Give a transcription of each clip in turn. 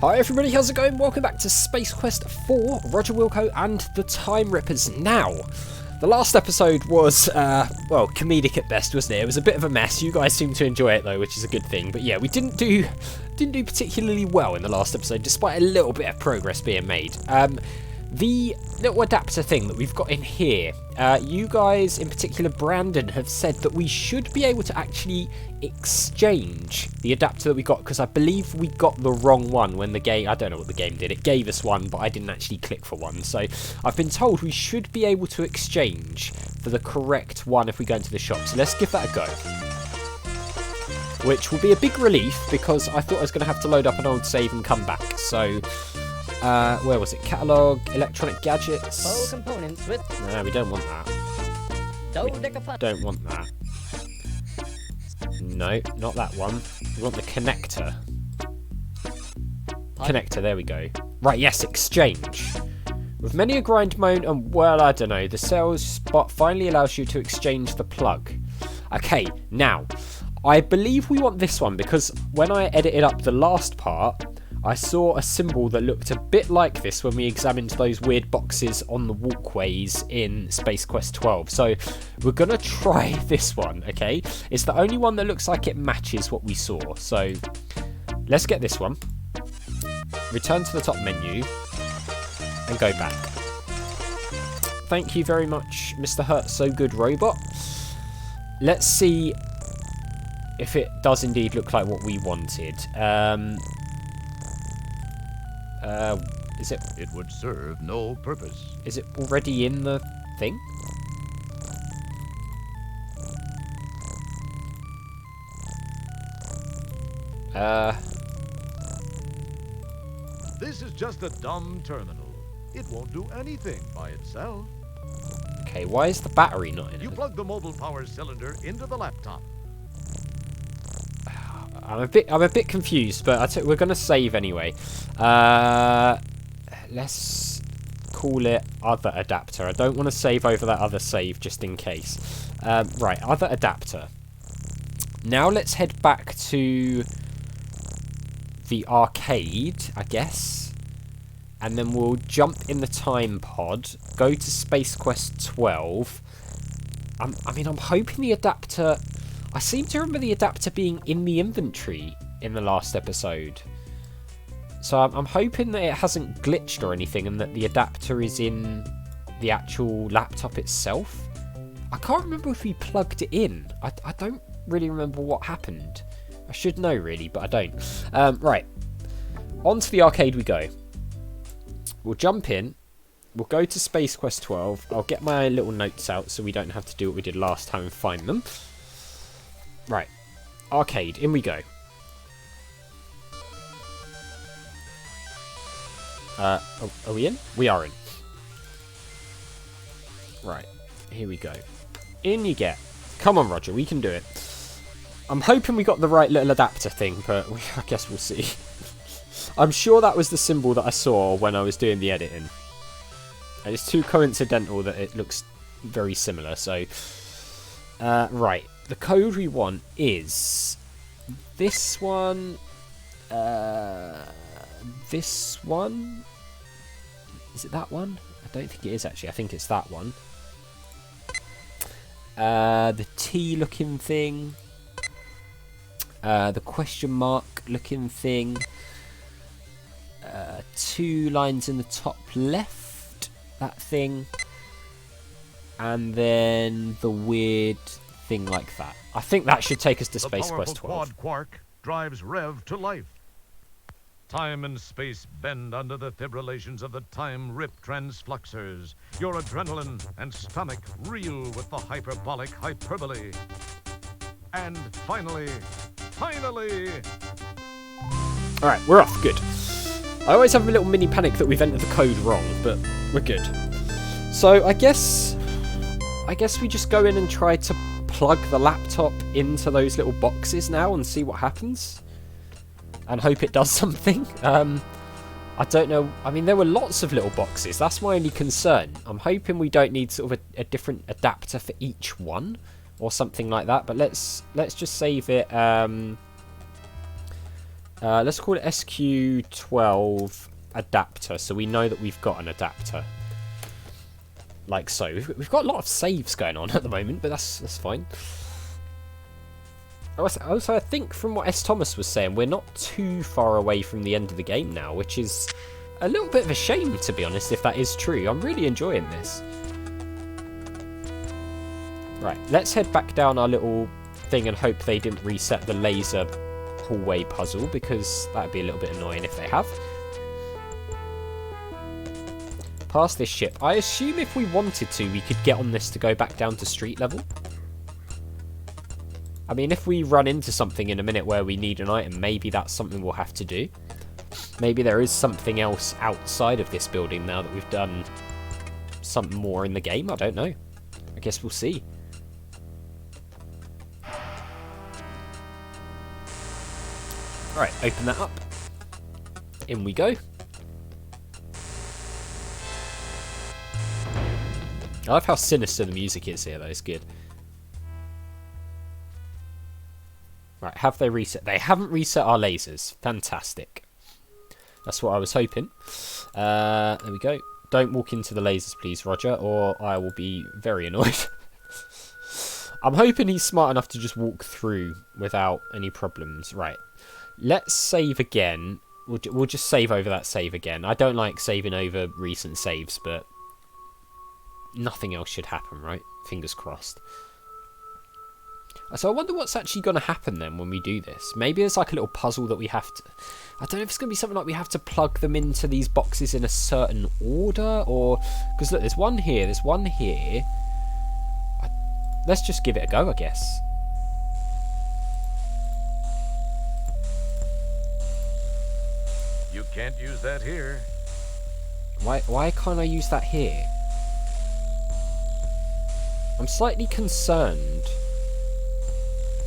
Hi everybody, how's it going? Welcome back to Space Quest IV, Roger Wilco and the Time Rippers. Now, the last episode was, well, comedic at best, wasn't it? It was a bit of a mess. You guys seemed to enjoy it though, which is a good thing. But yeah, we didn't do particularly well in the last episode, despite a little bit of progress being made. The little adapter thing that we've got in here, you guys, in particular Brandon, have said that we should be able to actually exchange the adapter that we got, because I believe we got the wrong one when the game, I don't know what the game did, it gave us one, but I didn't actually click for one. So I've been told we should be able to exchange for the correct one if we go into the shop. So let's give that a go. Which will be a big relief, because I thought I was going to have to load up an old save and come back. So... where was it? Catalogue, electronic gadgets. Full components with. No, we don't want that. We don't want that. No, not that one. We want the connector. Connector, there we go. Right, yes, exchange. With many a grind, moan, and well, I don't know, the sales spot finally allows you to exchange the plug. Okay, now, I believe we want this one, because when I edited up the last part, I saw a symbol that looked a bit like this when we examined those weird boxes on the walkways in Space Quest XII. So we're going to try this one, okay? It's the only one that looks like it matches what we saw. So let's get this one. Return to the top menu and go back. Thank you very much, Mr. Hurt So Good Robot. Let's see if it does indeed look like what we wanted. Is it? It would serve no purpose. Is it already in the thing? This is just a dumb terminal. It won't do anything by itself. Okay, why is the battery not in it? You plug the mobile power cylinder into the laptop. I'm a bit confused, but we're gonna save anyway. Let's call it other adapter. I don't want to save over that other save just in case. Right, other adapter. Now let's head back to the arcade, I guess, and then we'll jump in the time pod, go to Space Quest XII. I mean, I'm hoping the adapter... I seem to remember the adapter being in the inventory in the last episode. So I'm hoping that it hasn't glitched or anything and that the adapter is in the actual laptop itself. I can't remember if we plugged it in. I don't really remember what happened. I should know really, but I don't. Right. Onto the arcade we go. We'll jump in. We'll go to Space Quest XII. I'll get my little notes out so we don't have to do what we did last time and find them. Right, arcade, in we go. Are we in? We are in. Right, here we go. In you get. Come on, Roger, we can do it. I'm hoping we got the right little adapter thing, but I guess we'll see. I'm sure that was the symbol that I saw when I was doing the editing. And it's too coincidental that it looks very similar, so... right. The code we want is this one, this one. Is it that one? I don't think it is actually. I think it's that one. The T looking thing. The question mark looking thing. 2 lines in the top left. That thing. And then the weird... thing like that. I think that should take us to Space Quest XII. The powerful quad quark drives Rev to life. Time and space bend under the fibrillations of the time rip transfluxers. Your adrenaline and stomach reel with the hyperbolic hyperbole. And finally... Alright, we're off. Good. I always have a little mini panic that we've entered the code wrong, but we're good. So I guess we just go in and try to plug the laptop into those little boxes now and see what happens and hope it does something. I don't know. I mean, there were lots of little boxes. That's my only concern. I'm hoping we don't need sort of a different adapter for each one or something like that, but let's just save it Let's call it SQ12 adapter, so we know that we've got an adapter. Like so. We've got a lot of saves going on at the moment, but that's fine. Also, I think from what S. Thomas was saying, we're not too far away from the end of the game now, which is a little bit of a shame, to be honest, if that is true. I'm really enjoying this. Right, let's head back down our little thing and hope they didn't reset the laser hallway puzzle, because that would be a little bit annoying if they have. Past this ship. I assume if we wanted to, we could get on this to go back down to street level. I mean, if we run into something in a minute where we need an item, maybe that's something we'll have to do. Maybe there is something else outside of this building now that we've done something more in the game. I don't know. I guess we'll see. Right, open that up. In we go. I love how sinister the music is here, though. It's good. Right, have they reset? They haven't reset our lasers. Fantastic. That's what I was hoping. There we go. Don't walk into the lasers, please, Roger, or I will be very annoyed. I'm hoping he's smart enough to just walk through without any problems. Right. Let's save again. We'll just save over that save again. I don't like saving over recent saves, but nothing else should happen, right? Fingers crossed. So I wonder what's actually going to happen then when we do this. Maybe there's like a little puzzle that we have to... I don't know if it's going to be something like we have to plug them into these boxes in a certain order, or... Because look, there's one here, there's one here. Let's just give it a go, I guess. You can't use that here. Why can't I use that here? I'm slightly concerned.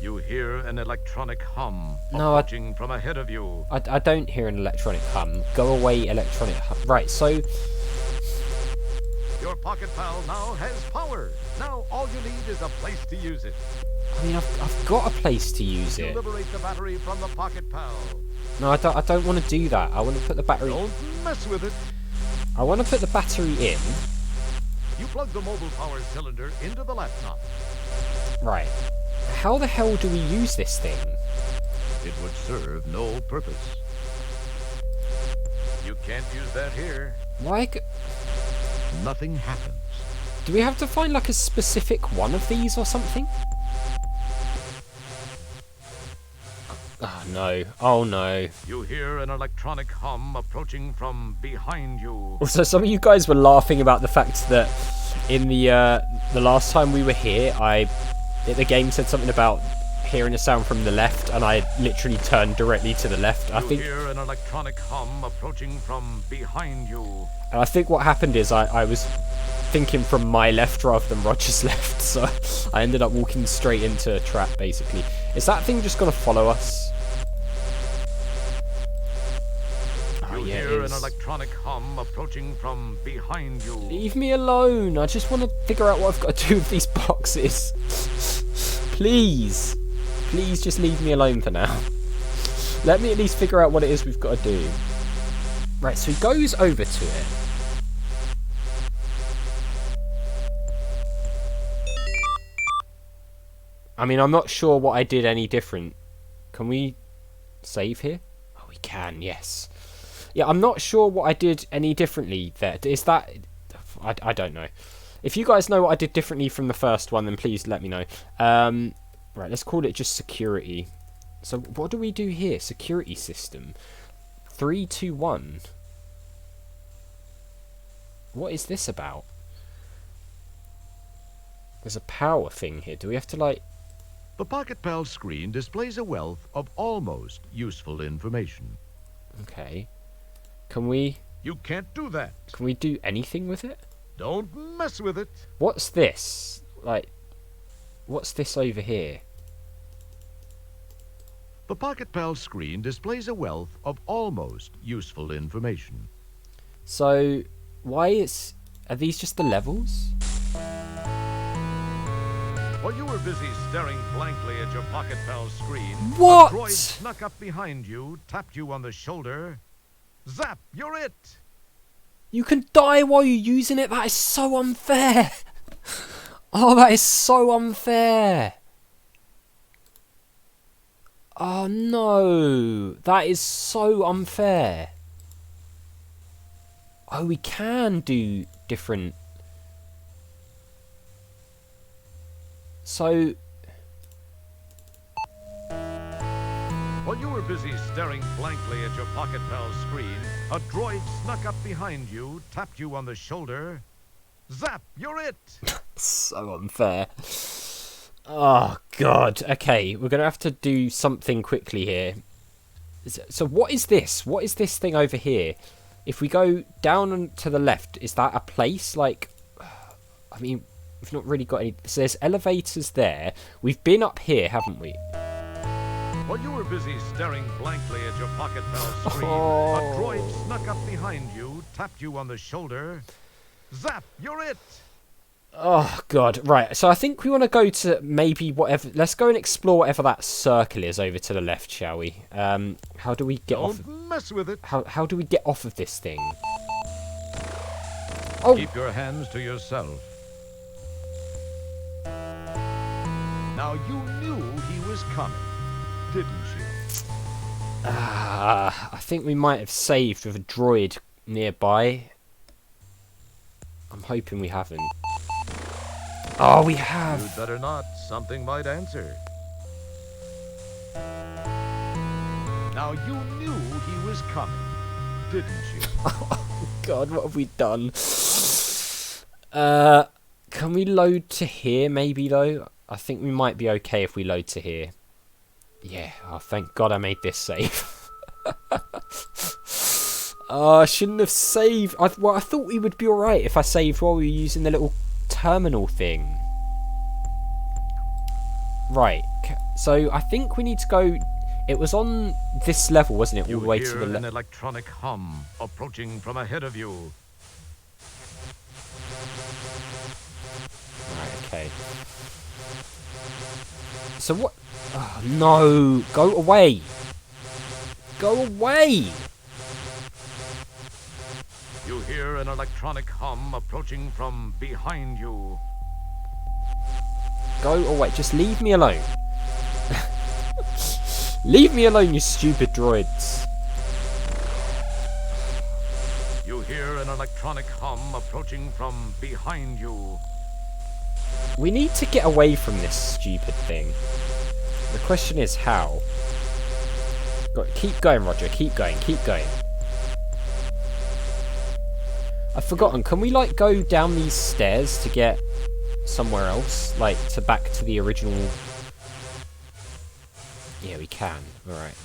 You hear an electronic hum approaching from ahead of you. I don't hear an electronic hum. Go away, electronic hum. Right, so... Your pocket pal now has power. Now all you need is a place to use it. I mean, I've got a place to use it. Liberate the battery from the pocket pal. No, I don't want to do that. I want to put the battery... Don't mess with it. I want to put the battery in. You plug the mobile power cylinder into the laptop. Right. How the hell do we use this thing? It would serve no purpose. You can't use that here. Why? Nothing happens. Do we have to find like a specific one of these or something? Oh no. Oh no. You hear an electronic hum approaching from behind you. Also, some of you guys were laughing about the fact that in the last time we were here, the game said something about hearing a sound from the left, and I literally turned directly to the left. I think you hear an electronic hum approaching from behind you. And I think what happened is I was thinking from my left rather than Roger's left, so I ended up walking straight into a trap, basically. Is that thing just going to follow us? Oh, You yeah, hear it an is. electronic hum approaching from behind you. Leave me alone. I just want to figure out what I've got to do with these boxes. Please. Please just leave me alone for now. Let me at least figure out what it is we've got to do. Right, so he goes over to it. I mean, I'm not sure what I did any different. Can we save here? Oh, we can, yes. Yeah, I'm not sure what I did any differently there. Is that... I don't know. If you guys know what I did differently from the first one, then please let me know. Right, let's call it just security. So what do we do here? Security system. 3, 2, 1. What is this about? There's a power thing here. Do we have to, like... The Pocket Pal screen displays a wealth of almost useful information. Okay. Can we... You can't do that. Can we do anything with it? Don't mess with it. What's this? Like... What's this over here? The Pocket Pal screen displays a wealth of almost useful information. So, why is... Are these just the levels? While you were busy staring blankly at your pocket pal's screen, What? a droid snuck up behind you, tapped you on the shoulder. Zap! You're it! You can die while you're using it? That is so unfair. Oh, that is so unfair. Oh, no. That is so unfair. Oh, we can do different... So... While you were busy staring blankly at your pocket pal's screen, a droid snuck up behind you, tapped you on the shoulder. Zap! You're it! So unfair. Oh, God. Okay, we're going to have to do something quickly here. So what is this? What is this thing over here? If we go down and to the left, is that a place? Like, I mean, we've not really got any... So there's elevators there. We've been up here, haven't we? While you were busy staring blankly at your pocket pal's screen, a droid snuck up behind you, tapped you on the shoulder. Zap! You're it! Oh, God. Right, so I think we want to go to maybe whatever... Let's go and explore whatever that circle is over to the left, shall we? How do we get off... Don't mess with it. How do we get off of this thing? Oh! Keep your hands to yourself. Now you knew he was coming, didn't you? I think we might have saved with a droid nearby. I'm hoping we haven't. Oh, we have. You'd better not. Something might answer. Now you knew he was coming, didn't you? Oh, God, what have we done? Can we load to here, maybe, though? I think we might be okay if we load to here. Yeah, oh, thank God I made this save. Oh, I shouldn't have saved. I thought we would be alright if I saved while we were using the little terminal thing. Right, so I think we need to go... It was on this level, wasn't it? All the way to the left. An electronic hum approaching from ahead of you. Right, okay. So what... Oh, no! Go away! Go away! You hear an electronic hum approaching from behind you. Go away. Just leave me alone. Leave me alone, you stupid droids. You hear an electronic hum approaching from behind you. We need to get away from this stupid thing. The question is how. Keep going, Roger. Keep going. Keep going. I've forgotten. Can we, like, go down these stairs to get somewhere else? Like, back to the original... Yeah, we can. Alright.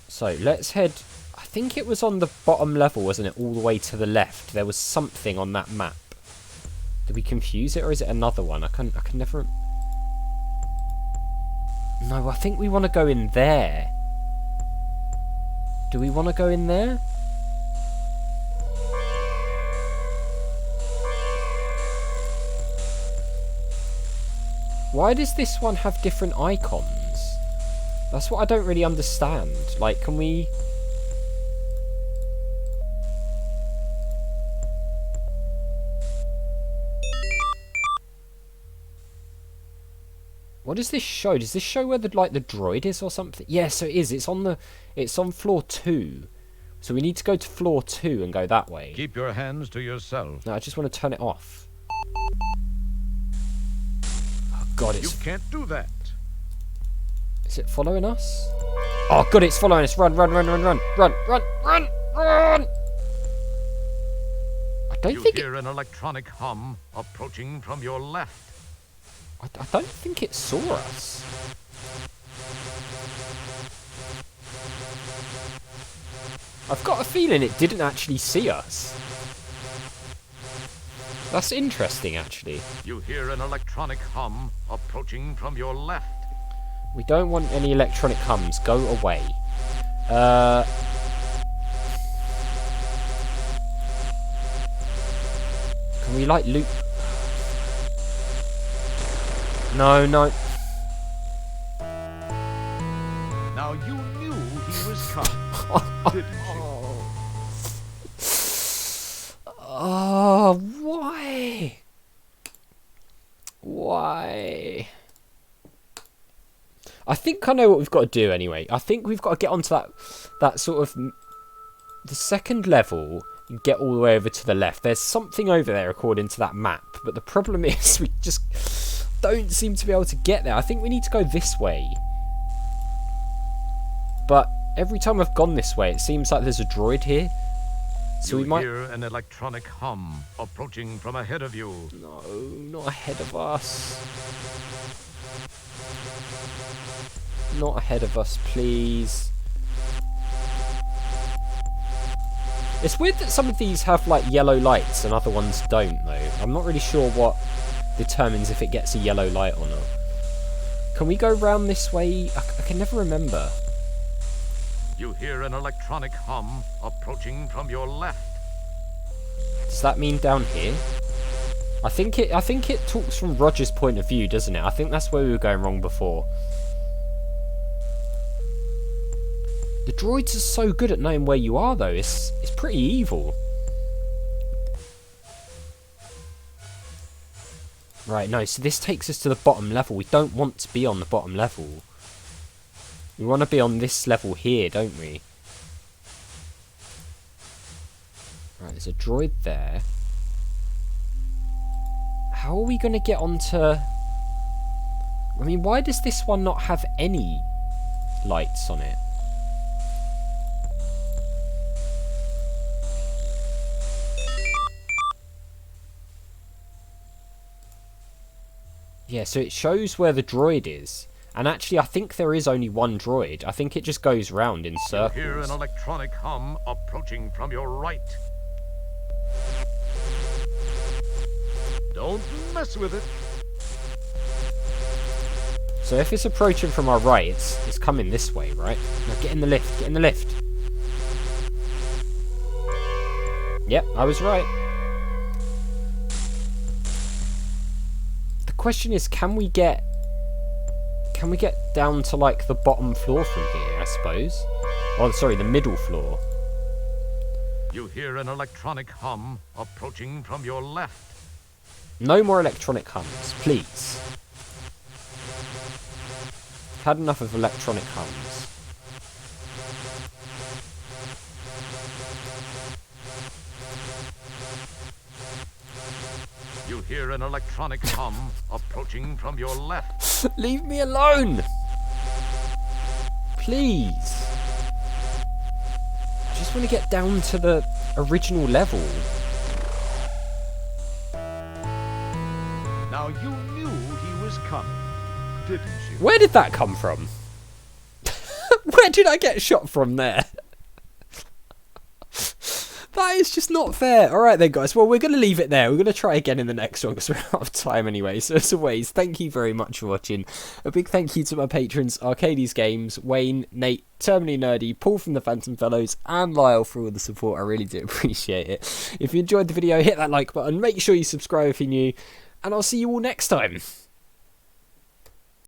So, let's head... I think it was on the bottom level, wasn't it? All the way to the left. There was something on that map. Did we confuse it, or is it another one? I can never... No, I think we want to go in there. Do we want to go in there? Why does this one have different icons? That's what I don't really understand. Like, can we... What does this show? Does this show where the droid is or something? Yeah, so it is. It's on floor 2. So we need to go to floor 2 and go that way. Keep your hands to yourself. No, I just want to turn it off. Oh God, You can't do that. Is it following us? Oh God, it's following us. Run, run, run, run, run, run, run, run, run! I don't think You hear an electronic hum approaching from your left. I don't think it saw us. I've got a feeling it didn't actually see us. That's interesting, actually. You hear an electronic hum approaching from your left. We don't want any electronic hums. Go away. Can we, like, loot... No, no. Now you knew he was coming, didn't you? Oh, why? Why? I think I know what we've got to do anyway. I think we've got to get onto that sort of the second level and get all the way over to the left. There's something over there according to that map, but the problem is we just don't seem to be able to get there. I think we need to go this way. But every time I've gone this way, it seems like there's a droid here. So we might hear an electronic hum approaching from ahead of you. No, not ahead of us. Not ahead of us, please. It's weird that some of these have like yellow lights and other ones don't though. I'm not really sure what determines if it gets a yellow light or not. Can we go round this way? I can never remember. You hear an electronic hum approaching from your left. Does that mean down here? I think it talks from Roger's point of view, doesn't it? I think that's where we were going wrong before. The droids are so good at knowing where you are though. It's pretty evil. Right, no, so this takes us to the bottom level. We don't want to be on the bottom level. We want to be on this level here, don't we? Right, there's a droid there. How are we going to get onto... I mean, why does this one not have any lights on it? Yeah, so it shows where the droid is. And actually, I think there is only one droid. I think it just goes round in circles. You hear an electronic hum approaching from your right. Don't mess with it. So if it's approaching from our right, it's coming this way, right? Now get in the lift, get in the lift. Yep, I was right. The question is, can we get down to like the bottom floor from here, I suppose? Oh, sorry, the middle floor. You hear an electronic hum approaching from your left. No more electronic hums, please. Had enough of electronic hums. You hear an electronic hum approaching from your left. Leave me alone! Please. I just want to get down to the original level. Now you knew he was coming, didn't you? Where did that come from? Where did I get shot from there? That is just not fair. Alright then, guys. Well, we're going to leave it there. We're going to try again in the next one because we're out of time anyway. So as always, thank you very much for watching. A big thank you to my patrons, Arcades Games, Wayne, Nate, Terminally Nerdy, Paul from the Phantom Fellows, and Lyle for all the support. I really do appreciate it. If you enjoyed the video, hit that like button. Make sure you subscribe if you're new. And I'll see you all next time.